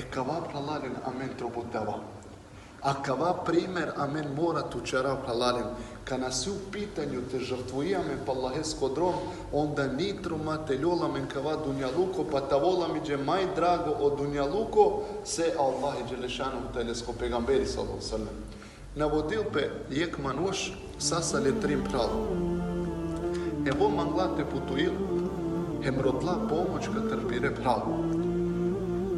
kava pralalin amen trobutava. A kava primer amen mora tu čera pralalin. Kana si u pitanju te žrtvujame pa Allahesko drom, onda nitro mate ljola men kava dunjaluko, pa ta vola mi je maj drago od dunjaluko, se Allah i Đelešanu telesko pegamberi sallallahu sallam. Navodil pe jek manuš sasa le trim pral. Evo manglate putuil, hemrotla pomoć ka trpire pral.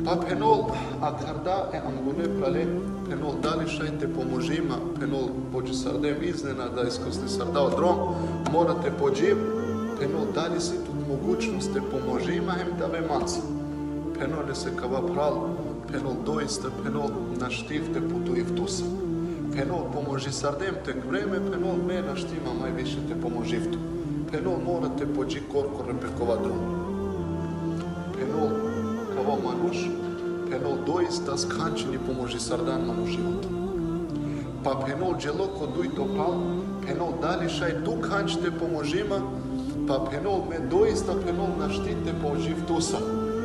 Pa penol akarda angune prale, penol dali šajte pomožima, penol pođi sardem iznenada iskosti sardao drom, morate pođiv, penol dali si tu mogućnost te pomožima hem da ve maca. Penol se kava pral, penol doista, penol na štifte putuiv tusa. Penol pomoži sardem tek vreme, penol me na štima maj više te pomoživ tu. Penol morate pođi korkore pekova drom. Penol kavo manuš, penol doista skančeni pomoži sardan manu životu. Pa penol dželoko dujto pral, penol dali šaj tu kančte pomožima, pa penol me doista penol naštite poživ tusa.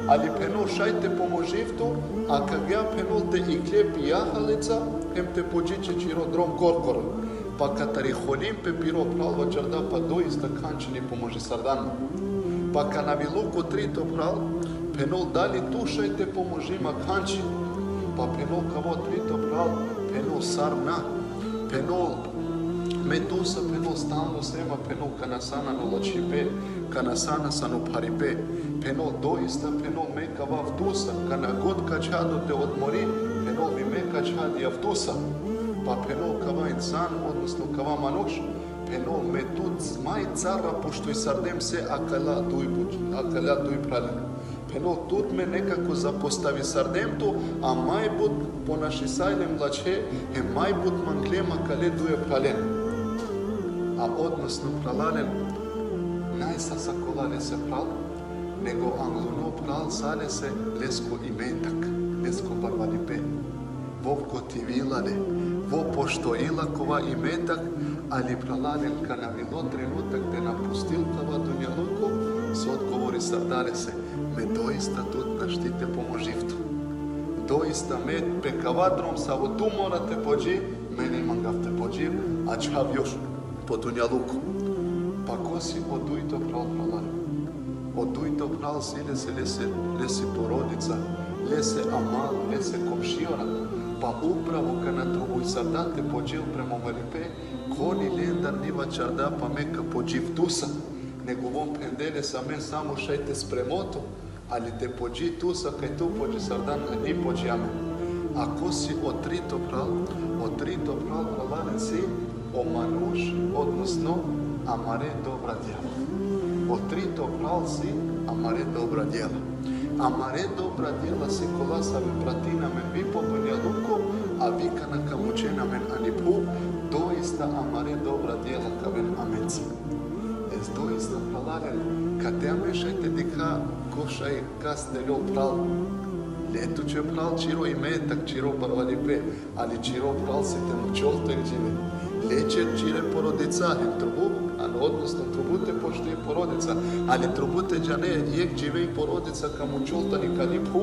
Ali penol šajte pomoživ tu, a kag ja penol te i kljepi jahalica, hem te pođiće čiro drom korkoro. Pa katari holim pe piro pralva čarda, pa doista kančeni pomoži sardan. Pa ka na viluku trito pral, penol dali tu šajte pomožima kanči. Pa penol kavo trito pral, penol sarna, penol metusa, penol stalno sema, penol kanasana no lačipe, kanasana sanu paripe. Penol doista, penol meka vavtusa, kana god kačado te odmori, penol mi meka čadi avtusa. Pa penol kava insan, odnosno kava manuš, penol me tut maj cara, pošto i sardem se akala duj praljen. Penol tut me nekako zapostavi sardem tu, a maj bud po naši sajlem lače, he maj bud manglema kale duje praljen. A odnosno pralalen, najsasa kolane se pral, nego anglono pral sale se lesko imetak, lesko barvalipe. Vovko ti vilane, vo pošto ilakova imetak, ali pralanen ka na bilo trenutak te napustil kava dunjaluku, se odgovori sardare se, me doista tut naštite pomoživtu. Doista me pekavadrom sa u tu morate pođi, meni imam gav te pođiv, a čav još po dunjaluku. Pa ko si odujto pral pralanen? Odujto pral si lesi porodica, lese amal, lese komšiora, pa upravo ka na trubu i sardate pođil prema velipe, koni lendar niva čarda pa meka pođiv tusa, nego vom pendele sa men samo šajte spremoto, ali te pođi tusa kaj tu pođi sardan, a ni pođi amen. Ako si otrito pral pralaren si o manuš, odnosno amare dobra djela. Otrito pral si amare dobra djela. Amare dobra djela si kolasa me pratina men vi po dunjaluku, a vi kana kamučena men anipu, doista amare dobra djela kaven amenci. Es doista pralaren, kad te amešajte dika košaj kasteljo pral. Letu će pral čiro imetak, čiro barvalipe, ali čiro pral si te mučoltek džive. Leće čire porodica, hem trubu, odnosno trubute pošto je porodica, ali trubute džane jek džive i porodica ka mučoltani ka nipu.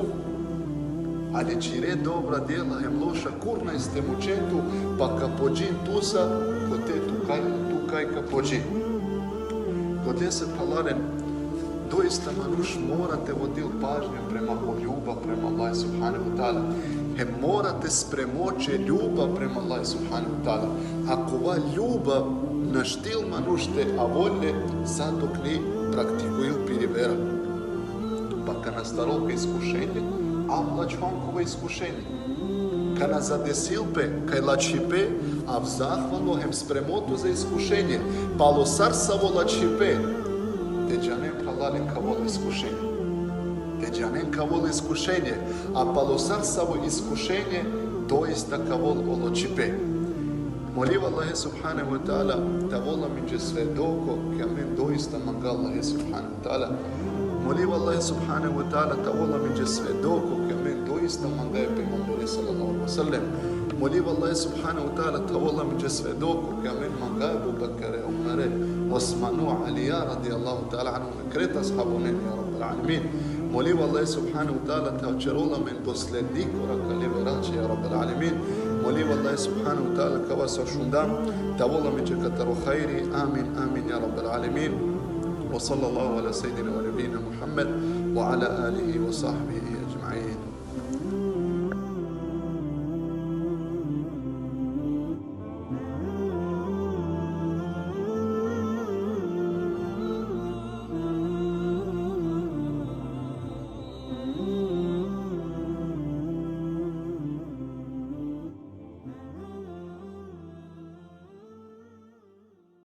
Ali čire dobra djela, hem loša kurna iste mučentu, pa ka pođin tusa, ko te tu kaj ka pođin. Kod se pralaren, doista manuš morate vodil pažnje prema ljubav prema Allah subhanahu wa ta'ala. Morate spremoće ljubav prema Allah subhanahu wa ta'ala. Ako va ljubav na štil manušte, a volje, zato kli praktikuju pirivera. Pa ka nastarolka iskušenje, a mlačvankova iskušenje. Ka na zadesilpe, kaj lačipe, a v zahvalno hem spremotu za iskušenje. Palo sarsavo lačipe, te džanem pralalen ka vole iskušenje. Te džanem ka vole iskušenje, a palo sarsavo iskušenje, doista ka vole oločipe. Moliv Allahe subhanahu wa ta'ala, ta vola minđe sve doko, ka men doista manga Allahe subhanahu wa ta'ala. Moliv Allahe subhanahu wa ta'ala, ta vola minđe sve doko, ka men doista manga je pejgamberi sallallahu alaihi wa sallam. Moliv Allahe subhanahu wa ta'ala, ta vola minđe sve doko, ka men manga je Abu Bakare, Umare, Osmanu, Alija radijallahu ta'ala anhu, kreta ashabu neni, ya rabbal alamin. Molimo Allah subhanahu wa ta'ala ta očarola men doslednik koraka live rače, ja Rabbel Alemin. Molimo Allah subhanahu wa ta'ala ka vas ošundam, ta vola mi čekataro khairi, amin, amin, ja Rabbel Alemin. Wa sallallahu ala sayyidina wa nabina Muhammad wa ala alihi wa sahbihi ajma'in.